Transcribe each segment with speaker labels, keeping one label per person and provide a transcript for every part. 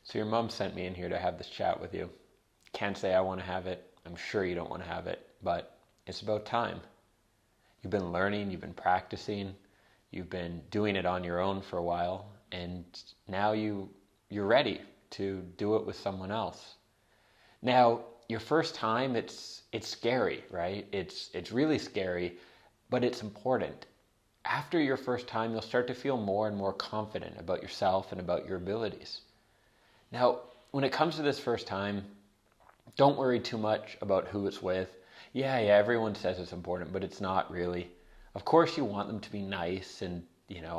Speaker 1: So your mom sent me in here to have this chat with you. Can't say I want to have it. I'm sure you don't want to have it, but it's about time. You've been learning, you've been practicing, you've been doing it on your own for a while, and now you're ready to do it with someone else. Now, your first time, it's scary, right? It's really scary, but it's important. After your first time, you'll start to feel more and more confident about yourself and about your abilities. Now, when it comes to this first time, don't worry too much about who it's with. Yeah, everyone says it's important, but it's not really. Of course, you want them to be nice and,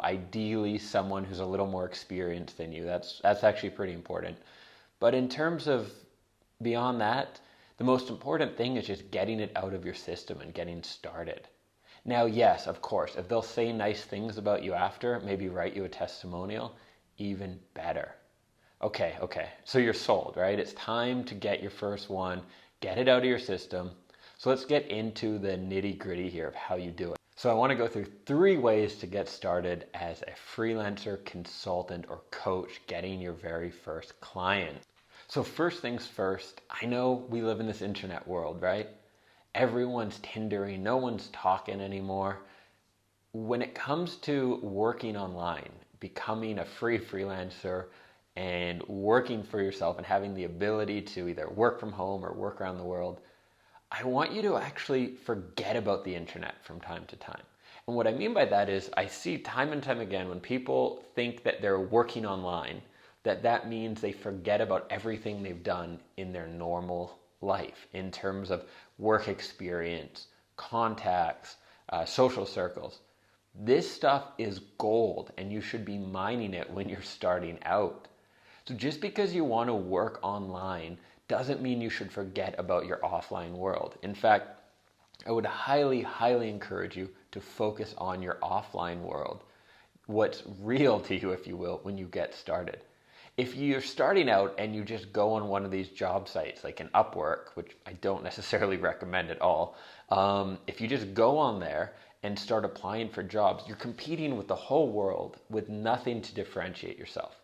Speaker 1: ideally someone who's a little more experienced than you. That's actually pretty important. But in terms of beyond that, the most important thing is just getting it out of your system and getting started. Now, yes, of course, if they'll say nice things about you after, maybe write you a testimonial, even better. Okay, so you're sold, right? It's time to get your first one, get it out of your system. So let's get into the nitty gritty here of how you do it. So I want to go through 3 ways to get started as a freelancer, consultant, or coach getting your very first client. So first things first, I know we live in this internet world, right? Everyone's Tinder-ing, no one's talking anymore. When it comes to working online, becoming a freelancer, and working for yourself and having the ability to either work from home or work around the world, I want you to actually forget about the internet from time to time. And what I mean by that is I see time and time again when people think that they're working online, that means they forget about everything they've done in their normal life in terms of work experience, contacts, social circles. This stuff is gold and you should be mining it when you're starting out. So just because you want to work online doesn't mean you should forget about your offline world. In fact, I would highly, highly encourage you to focus on your offline world, what's real to you, if you will, when you get started. If you're starting out and you just go on one of these job sites like an Upwork, which I don't necessarily recommend at all, if you just go on there and start applying for jobs, you're competing with the whole world with nothing to differentiate yourself.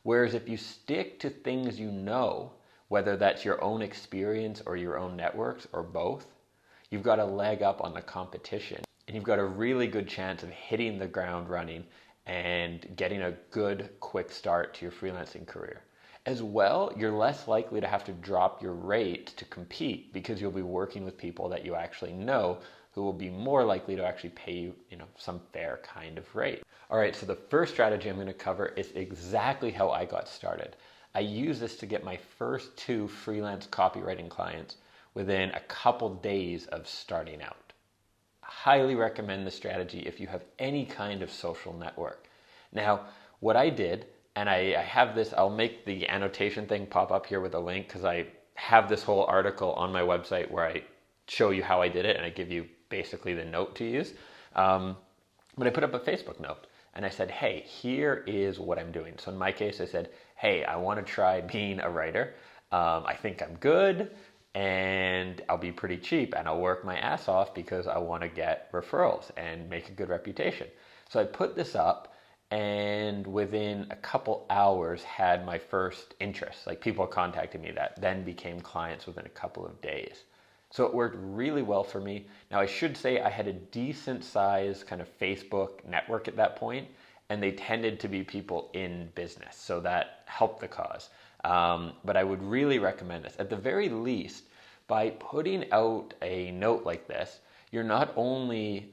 Speaker 1: Whereas if you stick to things you know, whether that's your own experience or your own networks or both, you've got a leg up on the competition and you've got a really good chance of hitting the ground running and getting a good, quick start to your freelancing career. As well, you're less likely to have to drop your rate to compete because you'll be working with people that you actually know who will be more likely to actually pay you, some fair kind of rate. All right, so the first strategy I'm going to cover is exactly how I got started. I used this to get my first 2 freelance copywriting clients within a couple days of starting out. Highly recommend this strategy if you have any kind of social network. Now, what I did, and I have this, I'll make the annotation thing pop up here with a link because I have this whole article on my website where I show you how I did it and I give you basically the note to use. But I put up a Facebook note and I said, hey, here is what I'm doing. So in my case, I said, hey, I want to try being a writer. I think I'm good and I'll be pretty cheap and I'll work my ass off because I want to get referrals and make a good reputation. So I put this up and within a couple hours had my first interest. Like people contacted me that then became clients within a couple of days. So it worked really well for me. Now I should say I had a decent size kind of Facebook network at that point, and they tended to be people in business. So that helped the cause. But I would really recommend this. At the very least, by putting out a note like this, you're not only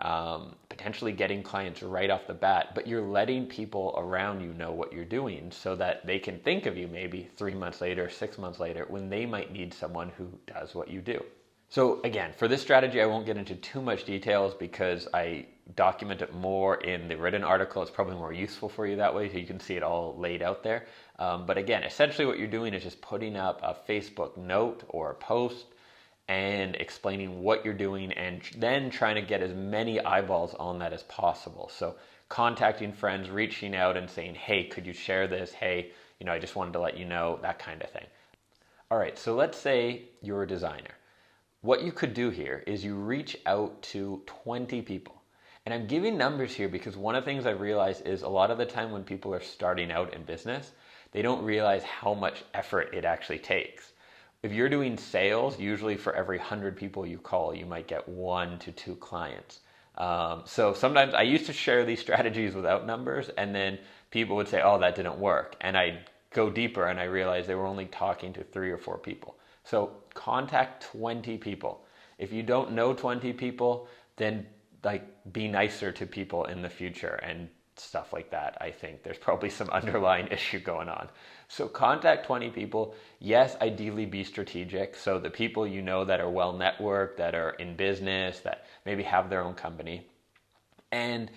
Speaker 1: potentially getting clients right off the bat, but you're letting people around you know what you're doing so that they can think of you maybe 3 months later, 6 months later, when they might need someone who does what you do. So again, for this strategy, I won't get into too much details because I document it more in the written article. It's probably more useful for you that way so you can see it all laid out there. But again, essentially what you're doing is just putting up a Facebook note or a post and explaining what you're doing and then trying to get as many eyeballs on that as possible. So contacting friends, reaching out and saying, hey, could you share this? Hey, I just wanted to let you know, that kind of thing. All right, so let's say you're a designer. What you could do here is you reach out to 20 people. And I'm giving numbers here because one of the things I realized is a lot of the time when people are starting out in business, They don't realize how much effort it actually takes. If you're doing sales, usually for every 100 people you call, you might get 1 to 2 clients. So sometimes I used to share these strategies without numbers, and then people would say, oh, that didn't work. And I'd go deeper and I realized they were only talking to 3 or 4 people. So contact 20 people. If you don't know 20 people, then be nicer to people in the future and stuff like that. I think there's probably some underlying issue going on. So contact 20 people. Yes, ideally be strategic. So the people you know that are well networked, that are in business, that maybe have their own company. And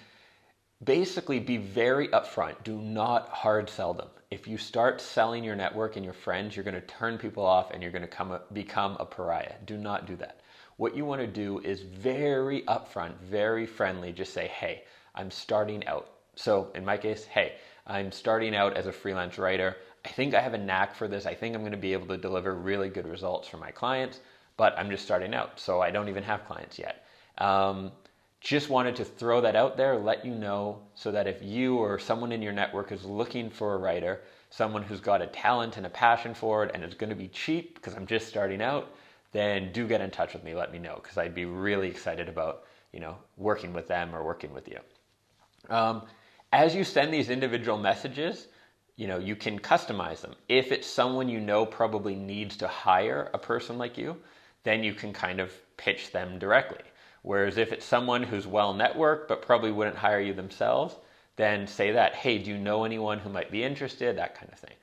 Speaker 1: basically be very upfront. Do not hard sell them. If you start selling your network and your friends, you're going to turn people off and you're going to become a pariah. Do not do that. What you want to do is very upfront, very friendly. Just say, hey, I'm starting out. So in my case, hey, I'm starting out as a freelance writer. I think I have a knack for this. I think I'm going to be able to deliver really good results for my clients, but I'm just starting out. So I don't even have clients yet. Just wanted to throw that out there, let you know, so that if you or someone in your network is looking for a writer, someone who's got a talent and a passion for it and it's going to be cheap because I'm just starting out, then do get in touch with me. Let me know, because I'd be really excited about, working with them or working with you. As you send these individual messages, you can customize them. If it's someone you know probably needs to hire a person like you, then you can kind of pitch them directly. Whereas if it's someone who's well networked but probably wouldn't hire you themselves, then say that, hey, do you know anyone who might be interested? That kind of thing.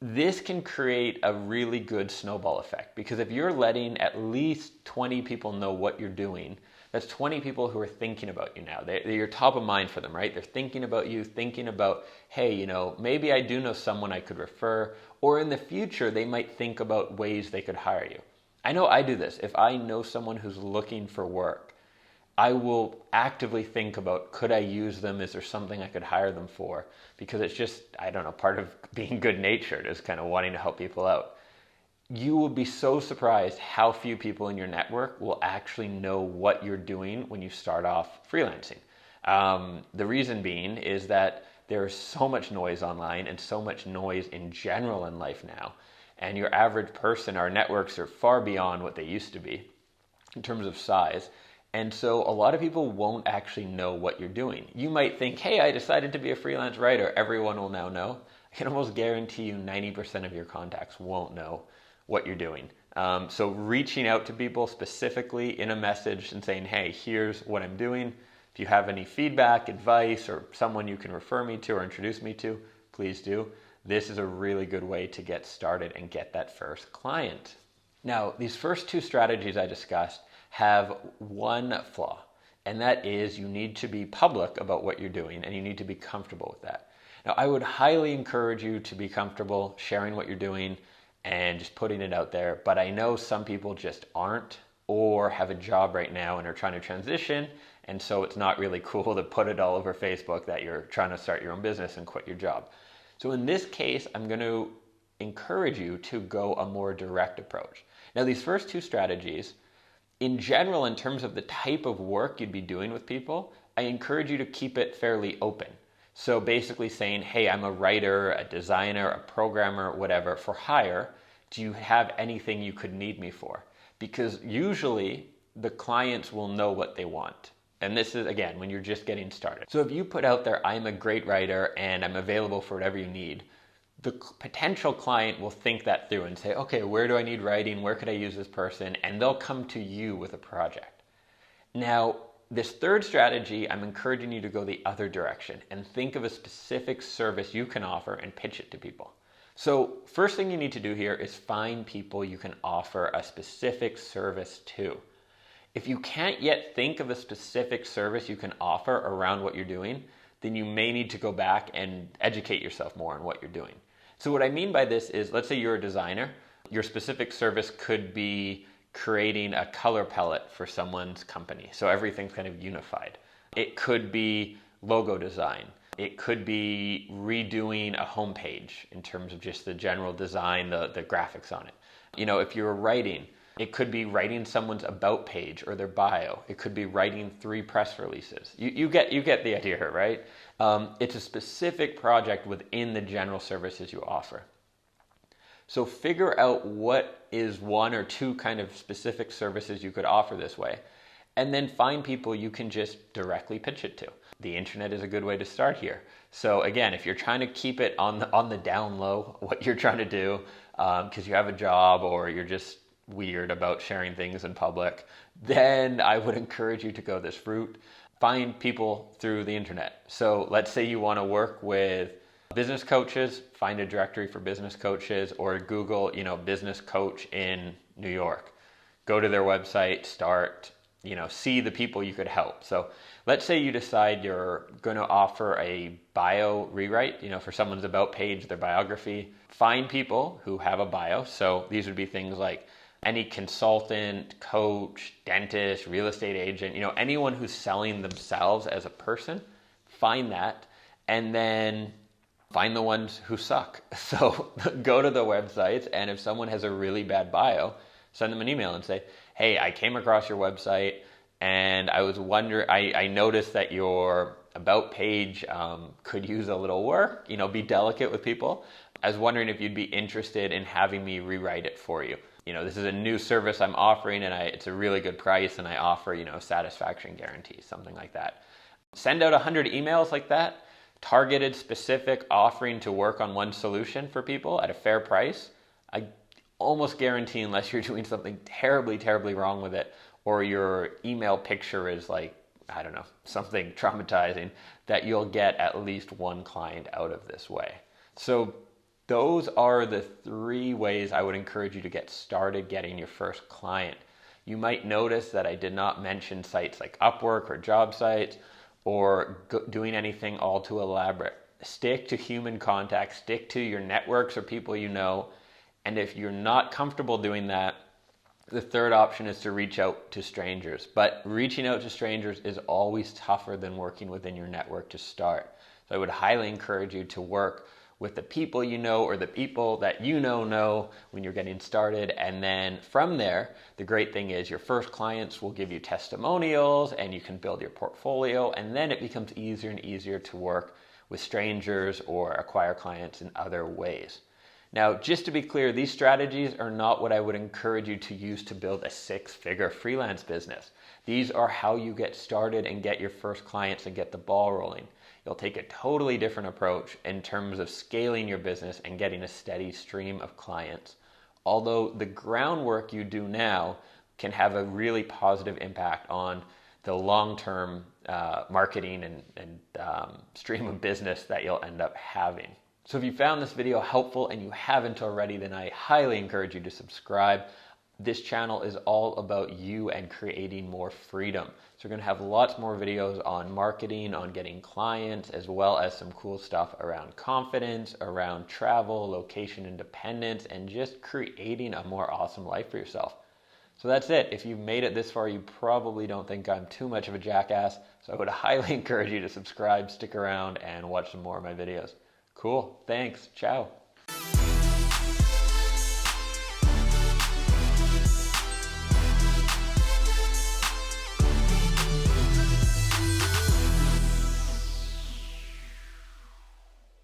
Speaker 1: This can create a really good snowball effect, because if you're letting at least 20 people know what you're doing, that's 20 people who are thinking about you now. You're top of mind for them, right? They're thinking about you, thinking about, hey, maybe I do know someone I could refer, or in the future, they might think about ways they could hire you. I know I do this. If I know someone who's looking for work, I will actively think about, could I use them? Is there something I could hire them for? Because it's just, part of being good-natured is kind of wanting to help people out. You will be so surprised how few people in your network will actually know what you're doing when you start off freelancing. The reason being is that there's so much noise online and so much noise in general in life now. And your average person, our networks are far beyond what they used to be in terms of size. And so a lot of people won't actually know what you're doing. You might think, hey, I decided to be a freelance writer. Everyone will now know. I can almost guarantee you 90% of your contacts won't know what you're doing. So reaching out to people specifically in a message and saying, hey, here's what I'm doing. If you have any feedback, advice, or someone you can refer me to or introduce me to, please do. This is a really good way to get started and get that first client. Now, these first 2 strategies I discussed have one flaw, and that is you need to be public about what you're doing and you need to be comfortable with that. Now, I would highly encourage you to be comfortable sharing what you're doing and just putting it out there, but I know some people just aren't, or have a job right now and are trying to transition, and so it's not really cool to put it all over Facebook that you're trying to start your own business and quit your job. So in this case, I'm going to encourage you to go a more direct approach. Now, these first 2 strategies, in general, in terms of the type of work you'd be doing with people, I encourage you to keep it fairly open. So basically saying, hey, I'm a writer, a designer, a programmer, whatever, for hire. Do you have anything you could need me for? Because usually the clients will know what they want. And this is, again, when you're just getting started. So if you put out there, I'm a great writer and I'm available for whatever you need, the potential client will think that through and say, okay, where do I need writing? Where could I use this person? And they'll come to you with a project. Now, this third strategy, I'm encouraging you to go the other direction and think of a specific service you can offer and pitch it to people. So first thing you need to do here is find people you can offer a specific service to. If you can't yet think of a specific service you can offer around what you're doing, then you may need to go back and educate yourself more on what you're doing. So what I mean by this is, let's say you're a designer. Your specific service could be creating a color palette for someone's company, so everything's kind of unified. It could be logo design. It could be redoing a homepage in terms of just the general design, the graphics on it. If you're writing, It could be writing someone's about page or their bio. It could be writing 3 press releases. You get the idea here, right? It's a specific project within the general services you offer. So figure out what is 1 or 2 kind of specific services you could offer this way. And then find people you can just directly pitch it to. The internet is a good way to start here. So again, if you're trying to keep it on the down low, what you're trying to do, because you have a job or you're just weird about sharing things in public, then I would encourage you to go this route. Find people through the internet. So let's say you want to work with business coaches, find a directory for business coaches, or Google, business coach in New York. Go to their website, start, see the people you could help. So let's say you decide you're going to offer a bio rewrite, for someone's about page, their biography. Find people who have a bio. So these would be things like any consultant, coach, dentist, real estate agent, anyone who's selling themselves as a person. Find that, and then find the ones who suck. So go to the websites, and if someone has a really bad bio, send them an email and say, hey, I came across your website and I was wondering, I noticed that your about page could use a little work, be delicate with people. I was wondering if you'd be interested in having me rewrite it for you. This is a new service I'm offering, and it's a really good price, and I offer, satisfaction guarantee, something like that. Send out 100 emails like that, targeted, specific, offering to work on one solution for people at a fair price. I almost guarantee, unless you're doing something terribly, terribly wrong with it, or your email picture is like, I don't know, something traumatizing, that you'll get at least 1 client out of this way. So those are the 3 ways I would encourage you to get started getting your first client. You might notice that I did not mention sites like Upwork or job sites or doing anything all too elaborate. Stick to human contact, stick to your networks or people you know, and if you're not comfortable doing that, the 3rd option is to reach out to strangers. But reaching out to strangers is always tougher than working within your network to start. So I would highly encourage you to work with the people you know or the people that you know when you're getting started. And then from there, the great thing is your first clients will give you testimonials and you can build your portfolio. And then it becomes easier and easier to work with strangers or acquire clients in other ways. Now, just to be clear, these strategies are not what I would encourage you to use to build a 6-figure freelance business. These are how you get started and get your first clients and get the ball rolling. You'll take a totally different approach in terms of scaling your business and getting a steady stream of clients. Although the groundwork you do now can have a really positive impact on the long-term marketing and stream of business that you'll end up having. So if you found this video helpful and you haven't already, then I highly encourage you to subscribe. This channel is all about you and creating more freedom. So we're going to have lots more videos on marketing, on getting clients, as well as some cool stuff around confidence, around travel, location independence, and just creating a more awesome life for yourself. So that's it. If you've made it this far, you probably don't think I'm too much of a jackass. So I would highly encourage you to subscribe, stick around, and watch some more of my videos. Cool. Thanks. Ciao.